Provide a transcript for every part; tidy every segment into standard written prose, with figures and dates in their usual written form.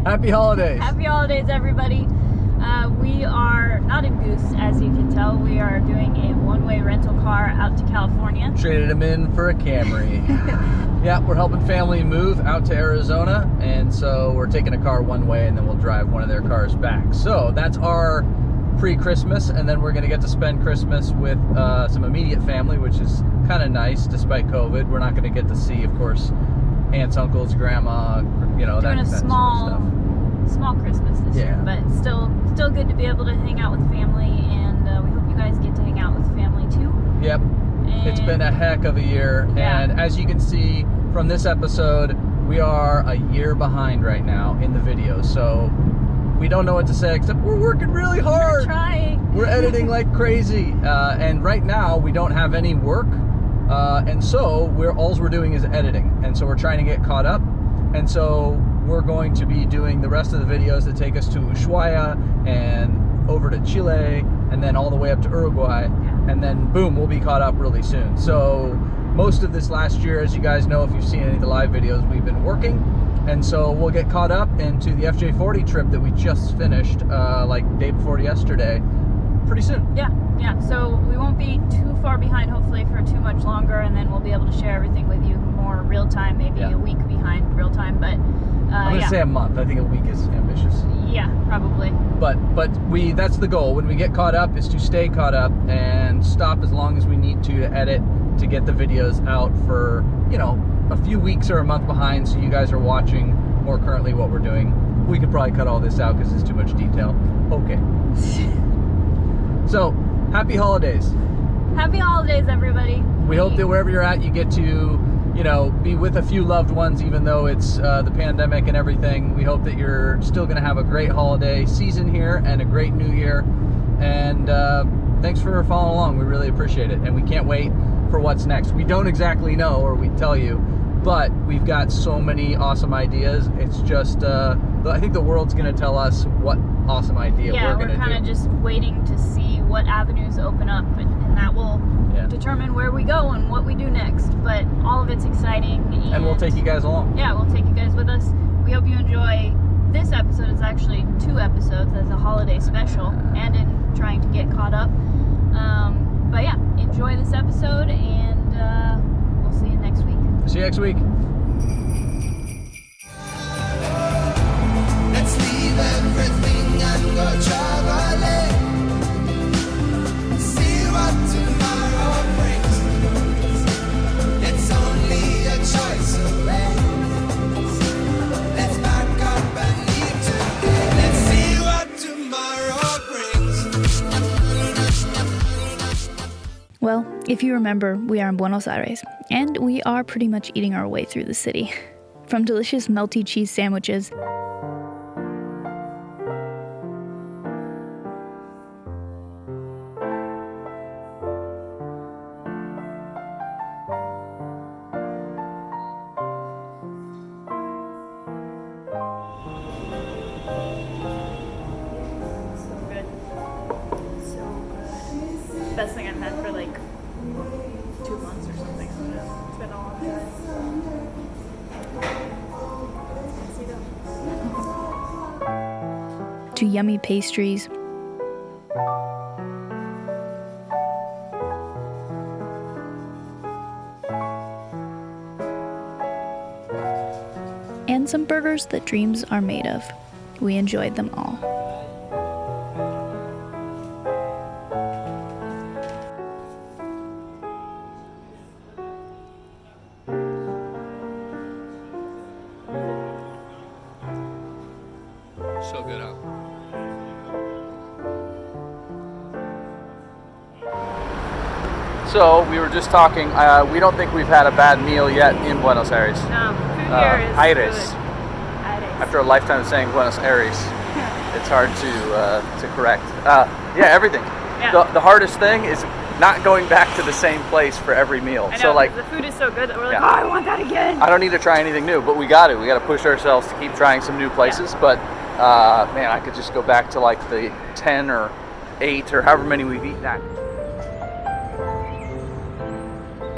Happy holidays. Happy holidays, everybody. We are not in Goose, as you can tell. We are doing a one-way rental car out to California. Traded him in for a Camry. Yeah, we're helping family move out to Arizona, and so we're taking a car one way and then we'll drive one of their cars back. So that's our pre-Christmas, and then we're going to get to spend Christmas with some immediate family, which is kind of nice despite COVID. We're not going to get to see, of course, aunts, uncles, grandma, you know, doing that a sort small of stuff. small Christmas this year, but still good to be able to hang out with family, and we hope you guys get to hang out with family too. Yep. And it's been a heck of a year, and as you can see from this episode, we are a year behind right now in the video, so we don't know what to say except we're working really hard. We're trying. We're editing like crazy, and right now we don't have any work, and so all we're doing is editing, and so we're trying to get caught up, and so we're going to be doing the rest of the videos that take us to Ushuaia and over to Chile and then all the way up to Uruguay, and then boom, we'll be caught up really soon. So most of this last year, as you guys know, if you've seen any of the live videos, we've been working, and so we'll get caught up into the FJ40 trip that we just finished like day before yesterday pretty soon. Yeah, so we won't be too far behind, hopefully, for too much longer, and then we'll be able to share everything with you more real time, maybe a week behind real time, but I'm gonna say a month. I think a week is ambitious. Yeah, probably. But that's the goal. When we get caught up, is to stay caught up and stop as long as we need to edit to get the videos out for, you know, a few weeks or a month behind, so you guys are watching more currently what we're doing. We could probably cut all this out because it's too much detail. Okay. So, happy holidays. Happy holidays, everybody. We hope that wherever you're at, you get to, you know, be with a few loved ones, even though it's the pandemic and everything. We hope that you're still going to have a great holiday season here and a great new year. And thanks for following along. We really appreciate it. And we can't wait for what's next. We don't exactly know, or we'd tell you, but we've got so many awesome ideas. It's just, I think the world's going to tell us what awesome idea we're going to do. Yeah, we're kind of just waiting to see what avenues open up, and that will determine where we go and what we do next. But all of it's exciting. And we'll take you guys along. Yeah, we'll take you guys with us. We hope you enjoy this episode. It's actually 2 episodes as a holiday special, and in trying to get caught up. But yeah, enjoy this episode, and we'll see you next week. See you next week. Let's leave everything and go traveling. See what tomorrow brings. It's only a choice away. Let's back up and leave today. Let's see what tomorrow brings. Well, if you remember, we are in Buenos Aires, and we are pretty much eating our way through the city. From delicious melty cheese sandwiches Best thing I've had for like 2 months or something. It's been a long time. to yummy pastries, and some burgers that dreams are made of. We enjoyed them all. So good out. So we were just talking. We don't think we've had a bad meal yet in Buenos Aires. No, food here is Aires. good. After a lifetime of saying Buenos Aires, it's hard to correct. Everything. Yeah. The hardest thing is not going back to the same place for every meal. I know, so like the food is so good that we're like, oh, I want that again. I don't need to try anything new, but we got to push ourselves to keep trying some new places. But man, I could just go back to like the 10 or 8 or however many we've eaten at.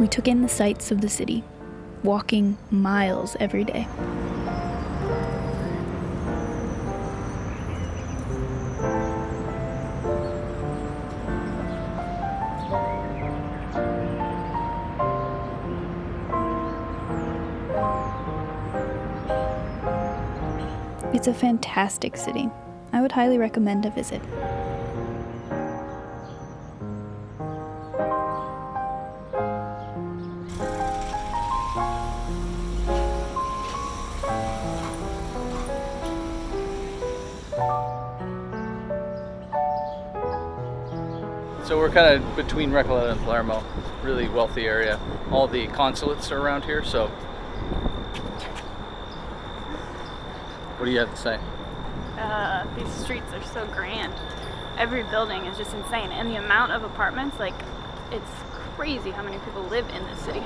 We took in the sights of the city, walking miles every day. It's a fantastic city. I would highly recommend a visit. So we're kind of between Recoleta and Palermo, really wealthy area. All the consulates are around here, so what do you have to say? These streets are so grand. Every building is just insane, and the amount of apartments, like, it's crazy how many people live in this city.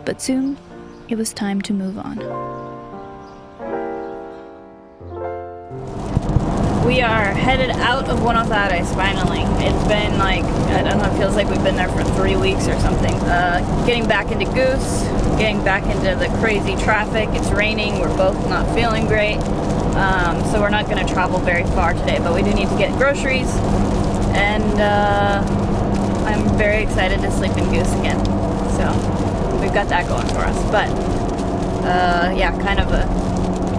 But soon, it was time to move on. We are headed out of Buenos Aires, finally. It's been like, I don't know, it feels like we've been there for 3 weeks or something. Getting back into Goose, getting back into the crazy traffic. It's raining, we're both not feeling great. So we're not going to travel very far today, but we do need to get groceries. And I'm very excited to sleep in Goose again. So we've got that going for us. But yeah, kind of a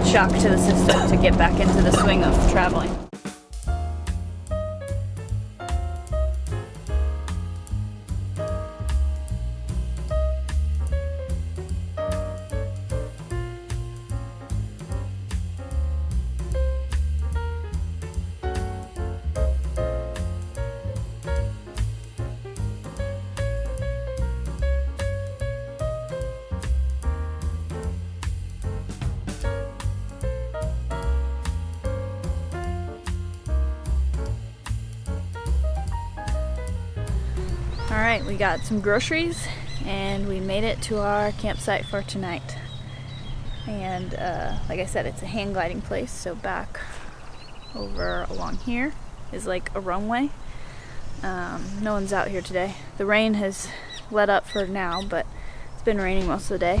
shock to the system to get back into the swing of traveling. Alright, we got some groceries and we made it to our campsite for tonight. And like I said, it's a hang gliding place, so back over along here is like a runway. No one's out here today. The rain has let up for now, but it's been raining most of the day.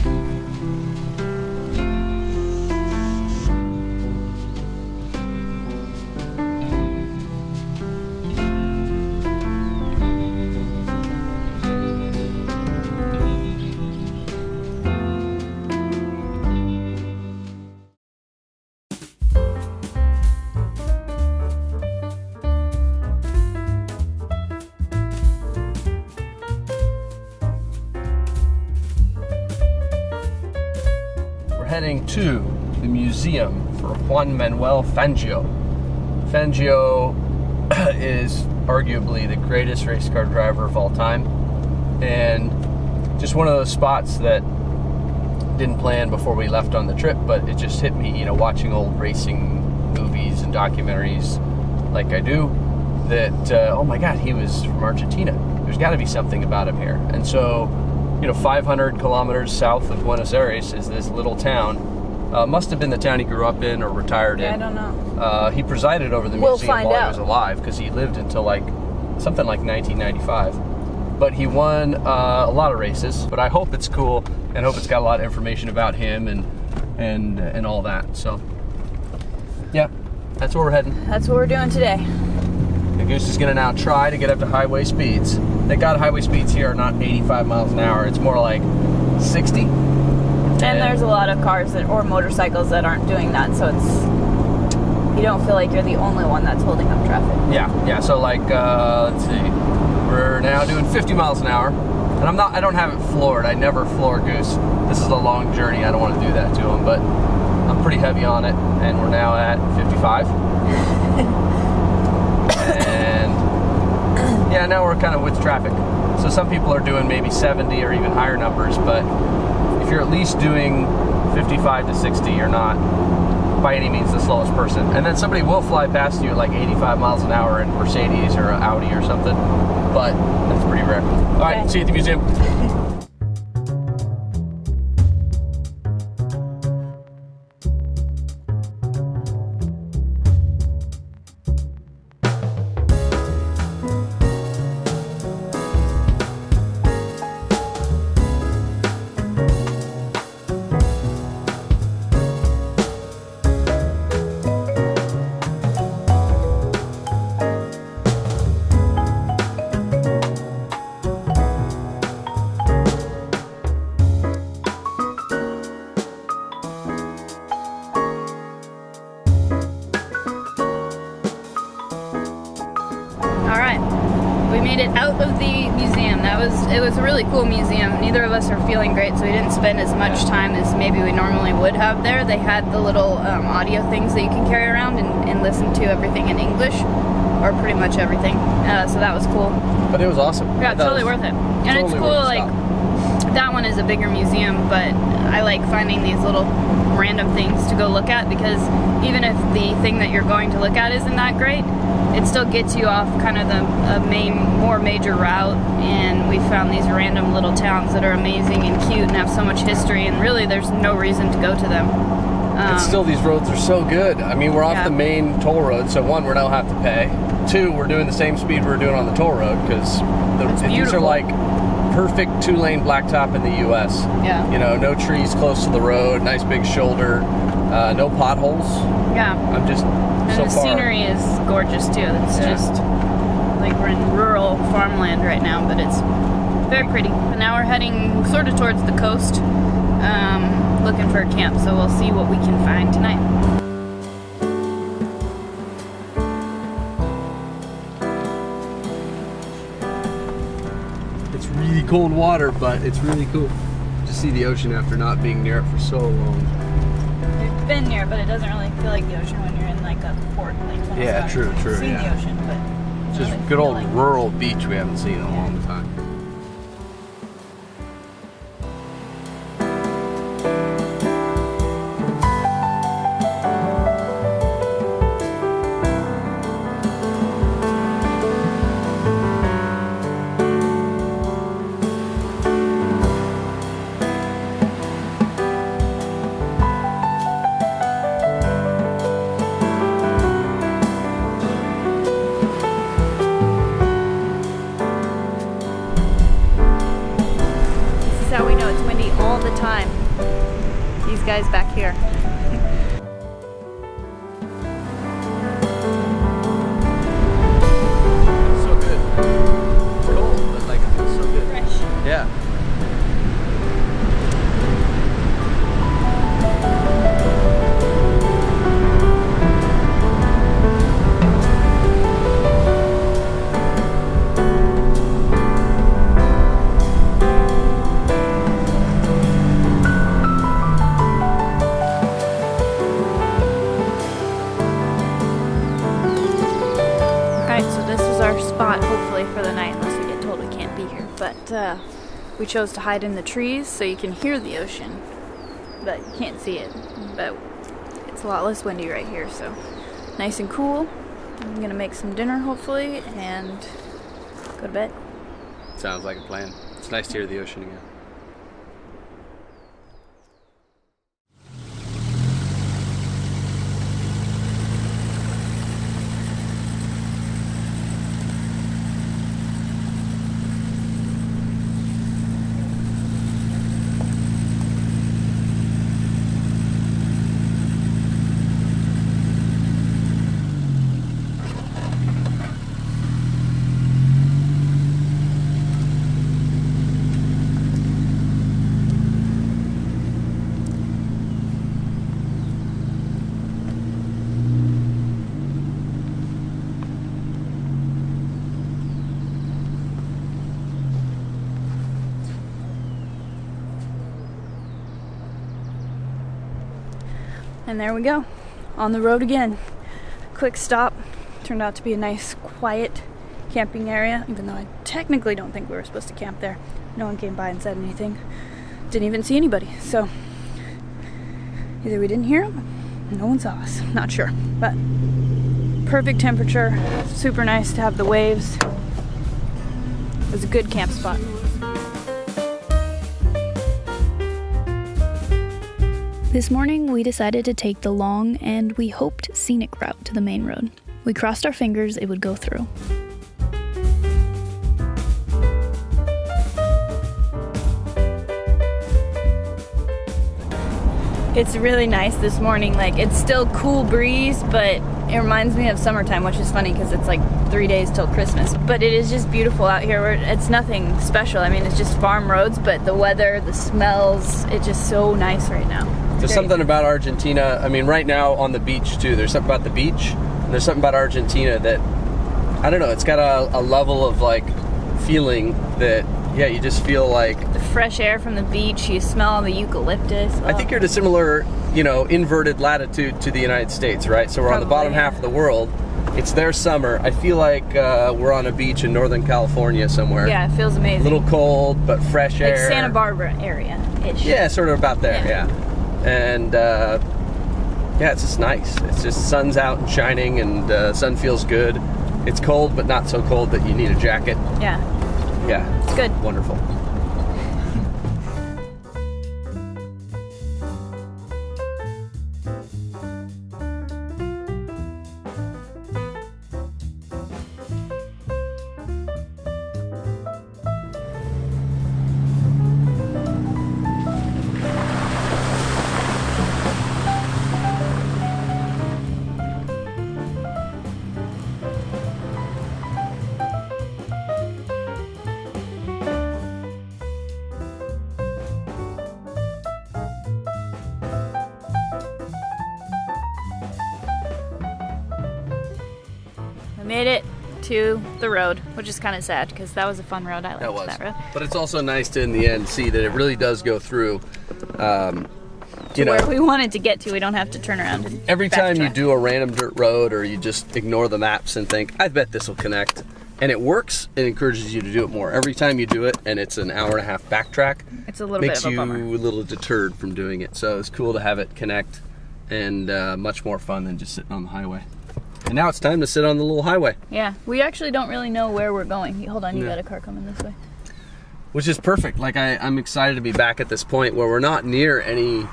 Heading to the museum for Juan Manuel Fangio. Fangio is arguably the greatest race car driver of all time, and just one of those spots that didn't plan before we left on the trip, but it just hit me, you know, watching old racing movies and documentaries like I do, that oh my god, he was from Argentina. There's got to be something about him here. And so, you know, 500 kilometers south of Buenos Aires is this little town. Must have been the town he grew up in or retired in. I don't know. He presided over the We'll museum find while out. he was alive, because he lived until like something like 1995. But he won a lot of races. But I hope it's cool, and hope it's got a lot of information about him and all that. So yeah, that's where we're heading. That's what we're doing today. The Goose is going to now try to get up to highway speeds. Thank God highway speeds here are not 85 miles an hour. It's more like 60. And there's a lot of cars or motorcycles that aren't doing that, so you don't feel like you're the only one that's holding up traffic. Yeah. So like, let's see, we're now doing 50 miles an hour, and I don't have it floored. I never floor Goose. This is a long journey. I don't want to do that to him, but I'm pretty heavy on it, and we're now at 55. And yeah, now we're kind of with traffic. So some people are doing maybe 70 or even higher numbers, but if you're at least doing 55 to 60, you're not by any means the slowest person. And then somebody will fly past you at like 85 miles an hour in Mercedes or an Audi or something, but that's pretty rare. All right, see you at the museum. it was a really cool museum. Neither of us are feeling great, so we didn't spend as much time as maybe we normally would have there. They had the little audio things that you can carry around and listen to everything in English, or pretty much everything. So that was cool. But it was awesome. Yeah, totally worth it. And totally it's cool, worth the like, stop. that one is a bigger museum, but I like finding these little random things to go look at, because even if the thing that you're going to look at isn't that great, it still gets you off kind of the more major route, and we found these random little towns that are amazing and cute and have so much history, and really there's no reason to go to them. And still, these roads are so good. I mean, we're off the main toll road, so one, we don't have to pay. Two, we're doing the same speed we were doing on the toll road, because these are like perfect 2-lane blacktop in the U.S. Yeah. You know, no trees close to the road, nice big shoulder, no potholes. Yeah. I'm just And so the far. scenery is gorgeous too. It's just like we're in rural farmland right now, but it's very pretty. And now we're heading sort of towards the coast, looking for a camp, so we'll see what we can find tonight. It's really cold water, but it's really cool to see the ocean after not being near it for so long. We've been near, but it doesn't really feel like the ocean when you're in like a port. Like Buenos Yeah, Aires. true, You've seen yeah. the ocean, but Just really good feel old like rural beach we haven't seen in a long time. This is how we know it's windy all the time. These guys back here. So good. It's cold, but like it feels so good. Fresh. Yeah. Alright, so this is our spot, hopefully, for the night, unless we get told we can't be here. But we chose to hide in the trees so you can hear the ocean, but you can't see it. But it's a lot less windy right here, so nice and cool. I'm gonna make some dinner, hopefully, and go to bed. Sounds like a plan. It's nice to hear the ocean again. And there we go, on the road again. Quick stop. Turned out to be a nice, quiet camping area, even though I technically don't think we were supposed to camp there. No one came by and said anything. Didn't even see anybody. So either we didn't hear them, no one saw us. Not sure. But perfect temperature, super nice to have the waves. It was a good camp spot. This morning, we decided to take the long and we hoped scenic route to the main road. We crossed our fingers it would go through. It's really nice this morning. Like, it's still cool breeze, but it reminds me of summertime, which is funny because it's like 3 days till Christmas. But it is just beautiful out here. It's nothing special. I mean, it's just farm roads, but the weather, the smells, it's just so nice right now. There's something about Argentina. I mean, right now on the beach too. There's something about the beach, and there's something about Argentina that I don't know. It's got a level of like feeling that Yeah, you just feel like... The fresh air from the beach, you smell the eucalyptus. I think you're at a similar, inverted latitude to the United States, right? So we're on the bottom half of the world. It's their summer. I feel like we're on a beach in Northern California somewhere. Yeah, it feels amazing. A little cold, but fresh air. Like Santa Barbara area-ish. Yeah, sort of about there, yeah. And, it's just nice. It's just sun's out and shining, and sun feels good. It's cold, but not so cold that you need a jacket. Yeah. Yeah. It's good. Wonderful. Made it to the road, which is kind of sad because that was a fun road. I liked that road. But it's also nice to, in the end, see that it really does go through. Where we wanted to get to, we don't have to turn around. And every time you backtrack. do a random dirt road, or you just ignore the maps and think, I bet this will connect, and it works, it encourages you to do it more. Every time you do it, and it's an hour and a half backtrack, it's a little bit of a bummer. Makes you a little deterred from doing it. So it's cool to have it connect, and much more fun than just sitting on the highway. And now it's time to sit on the little highway. Yeah, we actually don't really know where we're going. Hold on, you got a car coming this way. Which is perfect. Like, I'm excited to be back at this point where we're not near any,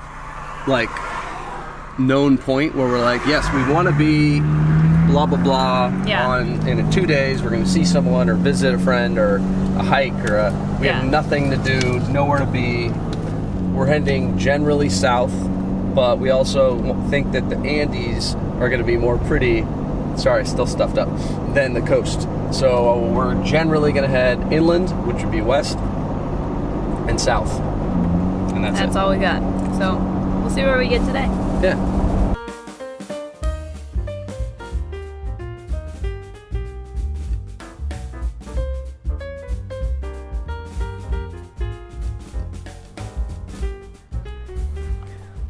known point where we're like, yes, we want to be blah, blah, blah. Yeah. And in 2 days, we're going to see someone or visit a friend or a hike or we have nothing to do, nowhere to be. We're heading generally south, but we also think that the Andes are going to be more pretty, still stuffed up, than the coast. So we're generally going to head inland, which would be west, and south. And that's all we got. So we'll see where we get today. Yeah.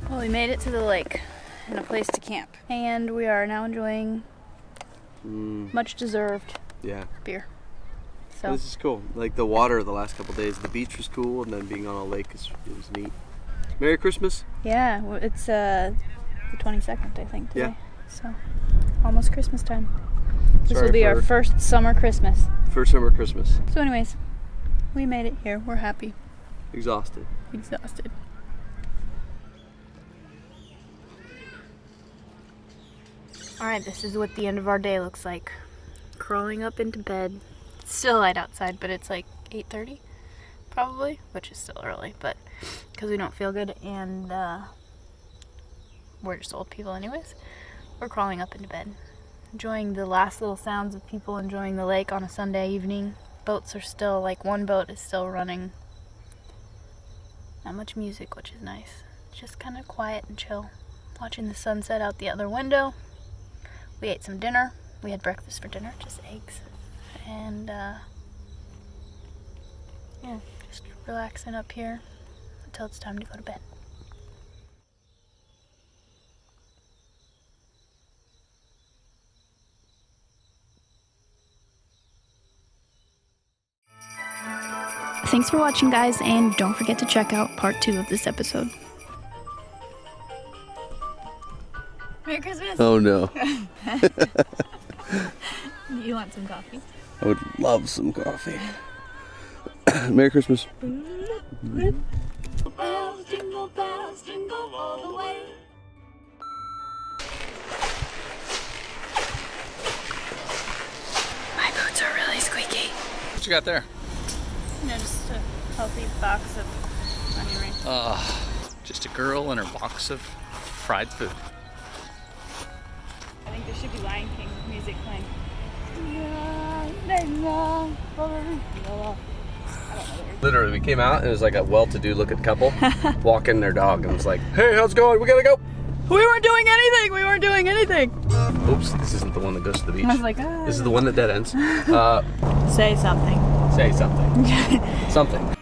Well, we made it to the lake and a place to camp. And we are now enjoying much deserved beer. So This is cool. Like the water the last couple days, the beach was cool, and then being on a lake was neat. Merry Christmas. yeah, it's the 22nd, I think, today. Yeah. So almost Christmas time. This Sorry will be our for- first summer Christmas. First summer Christmas. So anyways, we made it here. We're happy. Exhausted. Exhausted. Alright, this is what the end of our day looks like. Crawling up into bed. It's still light outside, but it's like 8:30 probably, which is still early, but because we don't feel good and we're just old people anyways, we're crawling up into bed. Enjoying the last little sounds of people enjoying the lake on a Sunday evening. Boats are still, one boat is still running. Not much music, which is nice. Just kind of quiet and chill. Watching the sunset out the other window. We ate some dinner. We had breakfast for dinner, just eggs. And, just relaxing up here until it's time to go to bed. Thanks for watching, guys, and don't forget to check out part 2 of this episode. Merry Christmas! Oh no. You want some coffee? I would love some coffee. Merry Christmas. Bells, jingle all the way. My boots are really squeaky. What you got there? Just a healthy box of onion rings. Just a girl and her box of fried food. I think there should be Lion King music playing. Literally, we came out and it was like a well-to-do looking couple walking their dog and was like, hey, how's it going? We gotta go. We weren't doing anything! We weren't doing anything! Oops, this isn't the one that goes to the beach. I was like, This is the one that dead ends. Say something. Say say something. Something.